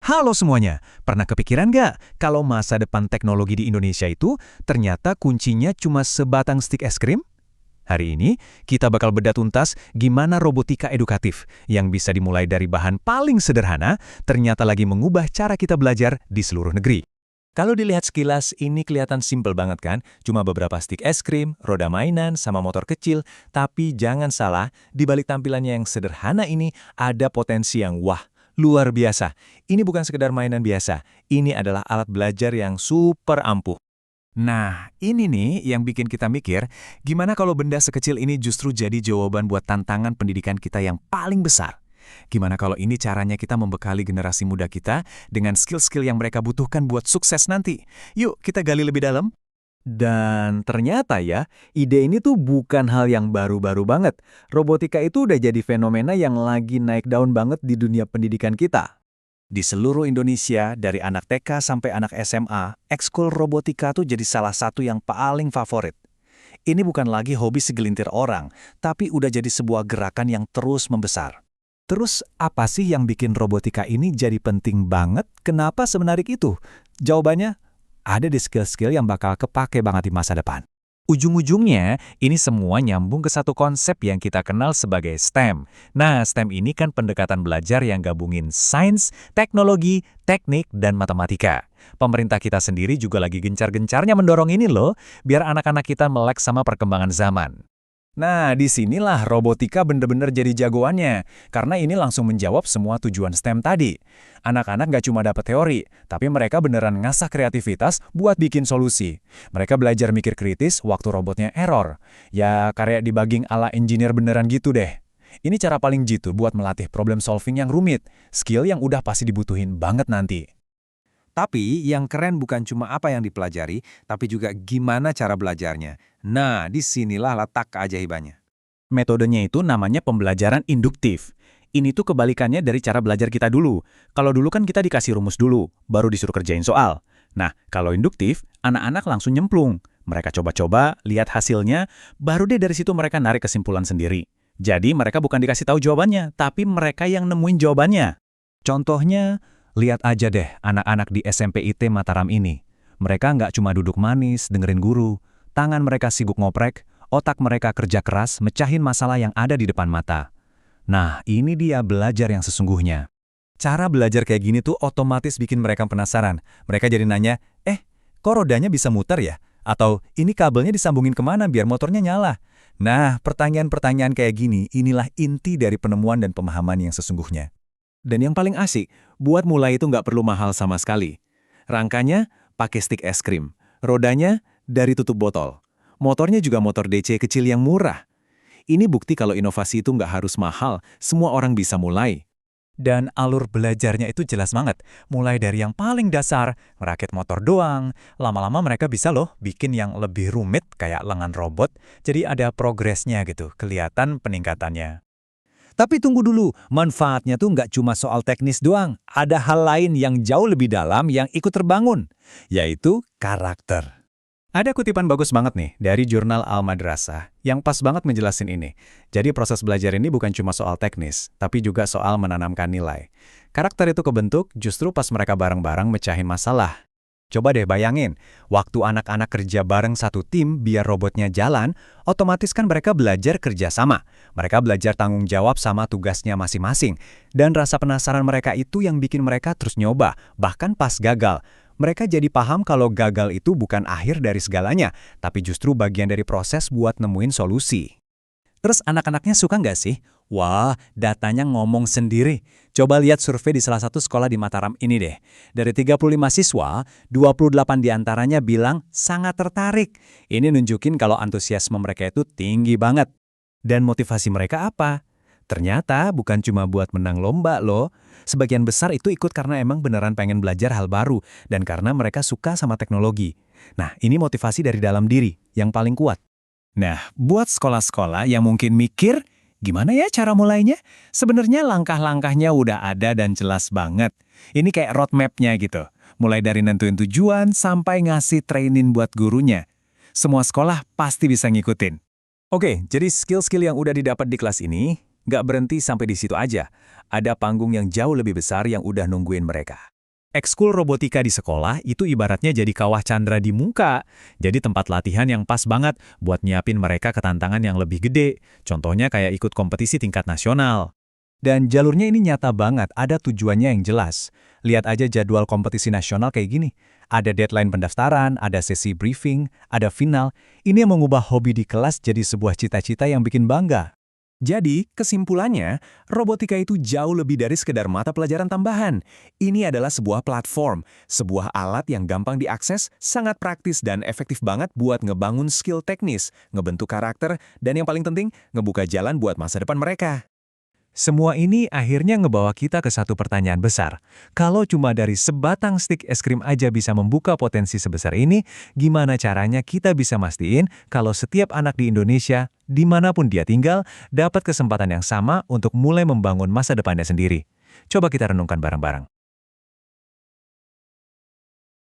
Halo semuanya, pernah kepikiran nggak kalau masa depan teknologi di Indonesia itu ternyata kuncinya cuma sebatang stik es krim? Hari ini, kita bakal bedah tuntas gimana robotika edukatif yang bisa dimulai dari bahan paling sederhana ternyata lagi mengubah cara kita belajar di seluruh negeri. Kalau dilihat sekilas, ini kelihatan simpel banget kan? Cuma beberapa stik es krim, roda mainan, sama motor kecil. Tapi jangan salah, di balik tampilannya yang sederhana ini, ada potensi yang wah, luar biasa. Ini bukan sekedar mainan biasa, ini adalah alat belajar yang super ampuh. Nah, ini nih yang bikin kita mikir, gimana kalau benda sekecil ini justru jadi jawaban buat tantangan pendidikan kita yang paling besar? Gimana kalau ini caranya kita membekali generasi muda kita dengan skill-skill yang mereka butuhkan buat sukses nanti? Yuk, kita gali lebih dalam. Dan ternyata ya, ide ini tuh bukan hal yang baru-baru banget. Robotika itu udah jadi fenomena yang lagi naik daun banget di dunia pendidikan kita. Di seluruh Indonesia, dari anak TK sampai anak SMA, ekskul robotika tuh jadi salah satu yang paling favorit. Ini bukan lagi hobi segelintir orang, tapi udah jadi sebuah gerakan yang terus membesar. Terus apa sih yang bikin robotika ini jadi penting banget? Kenapa semenarik itu? Jawabannya ada di skill-skill yang bakal kepake banget di masa depan. Ujung-ujungnya, ini semua nyambung ke satu konsep yang kita kenal sebagai STEM. Nah, STEM ini kan pendekatan belajar yang gabungin sains, teknologi, teknik, dan matematika. Pemerintah kita sendiri juga lagi gencar-gencarnya mendorong ini loh, biar anak-anak kita melek sama perkembangan zaman. Nah, disinilah robotika bener-bener jadi jagoannya, karena ini langsung menjawab semua tujuan STEM tadi. Anak-anak nggak cuma dapat teori, tapi mereka beneran ngasah kreativitas buat bikin solusi. Mereka belajar mikir kritis waktu robotnya error. Ya, kayak debugging ala engineer beneran gitu deh. Ini cara paling jitu buat melatih problem solving yang rumit, skill yang udah pasti dibutuhin banget nanti. Tapi yang keren bukan cuma apa yang dipelajari, tapi juga gimana cara belajarnya. Nah, disinilah letak keajaibannya. Metodenya itu namanya pembelajaran induktif. Ini tuh kebalikannya dari cara belajar kita dulu. Kalau dulu kan kita dikasih rumus dulu, baru disuruh kerjain soal. Nah, kalau induktif, anak-anak langsung nyemplung. Mereka coba-coba, lihat hasilnya, baru deh dari situ mereka narik kesimpulan sendiri. Jadi mereka bukan dikasih tahu jawabannya, tapi mereka yang nemuin jawabannya. Contohnya, lihat aja deh anak-anak di SMP IT Mataram ini. Mereka nggak cuma duduk manis, dengerin guru. Tangan mereka sibuk ngoprek, otak mereka kerja keras mecahin masalah yang ada di depan mata. Nah, ini dia belajar yang sesungguhnya. Cara belajar kayak gini tuh otomatis bikin mereka penasaran. Mereka jadi nanya, kok rodanya bisa muter ya? Atau ini kabelnya disambungin kemana biar motornya nyala? Nah, pertanyaan-pertanyaan kayak gini, inilah inti dari penemuan dan pemahaman yang sesungguhnya. Dan yang paling asik, buat mulai itu nggak perlu mahal sama sekali. Rangkanya pakai stik es krim, rodanya dari tutup botol. Motornya juga motor DC kecil yang murah. Ini bukti kalau inovasi itu nggak harus mahal, semua orang bisa mulai. Dan alur belajarnya itu jelas banget. Mulai dari yang paling dasar, merakit motor doang. Lama-lama mereka bisa loh bikin yang lebih rumit kayak lengan robot. Jadi ada progresnya gitu, kelihatan peningkatannya. Tapi tunggu dulu, manfaatnya tuh nggak cuma soal teknis doang. Ada hal lain yang jauh lebih dalam yang ikut terbangun, yaitu karakter. Ada kutipan bagus banget nih dari jurnal Al-Madrasah yang pas banget menjelasin ini. Jadi proses belajar ini bukan cuma soal teknis, tapi juga soal menanamkan nilai. Karakter itu kebentuk justru pas mereka bareng-bareng mecahin masalah. Coba deh bayangin, waktu anak-anak kerja bareng satu tim biar robotnya jalan, otomatis kan mereka belajar kerja sama. Mereka belajar tanggung jawab sama tugasnya masing-masing. Dan rasa penasaran mereka itu yang bikin mereka terus nyoba, bahkan pas gagal. Mereka jadi paham kalau gagal itu bukan akhir dari segalanya, tapi justru bagian dari proses buat nemuin solusi. Terus anak-anaknya suka nggak sih? Wah, datanya ngomong sendiri. Coba lihat survei di salah satu sekolah di Mataram ini deh. Dari 35 siswa, 28 diantaranya bilang sangat tertarik. Ini nunjukin kalau antusiasme mereka itu tinggi banget. Dan motivasi mereka apa? Ternyata bukan cuma buat menang lomba loh. Sebagian besar itu ikut karena emang beneran pengen belajar hal baru dan karena mereka suka sama teknologi. Nah, ini motivasi dari dalam diri yang paling kuat. Nah, buat sekolah-sekolah yang mungkin mikir, gimana ya cara mulainya? Sebenarnya langkah-langkahnya udah ada dan jelas banget. Ini kayak roadmap-nya gitu. Mulai dari nentuin tujuan sampai ngasih training buat gurunya. Semua sekolah pasti bisa ngikutin. Oke, jadi skill-skill yang udah didapat di kelas ini nggak berhenti sampai di situ aja. Ada panggung yang jauh lebih besar yang udah nungguin mereka. Ekskul robotika di sekolah itu ibaratnya jadi kawah candra di muka. Jadi tempat latihan yang pas banget buat nyiapin mereka ke tantangan yang lebih gede. Contohnya kayak ikut kompetisi tingkat nasional. Dan jalurnya ini nyata banget, ada tujuannya yang jelas. Lihat aja jadwal kompetisi nasional kayak gini. Ada deadline pendaftaran, ada sesi briefing, ada final. Ini yang mengubah hobi di kelas jadi sebuah cita-cita yang bikin bangga. Jadi, kesimpulannya, robotika itu jauh lebih dari sekedar mata pelajaran tambahan. Ini adalah sebuah platform, sebuah alat yang gampang diakses, sangat praktis dan efektif banget buat ngebangun skill teknis, ngebentuk karakter, dan yang paling penting, ngebuka jalan buat masa depan mereka. Semua ini akhirnya ngebawa kita ke satu pertanyaan besar. Kalau cuma dari sebatang stik es krim aja bisa membuka potensi sebesar ini, gimana caranya kita bisa mastiin kalau setiap anak di Indonesia, dimanapun dia tinggal, dapat kesempatan yang sama untuk mulai membangun masa depannya sendiri? Coba kita renungkan bareng-bareng.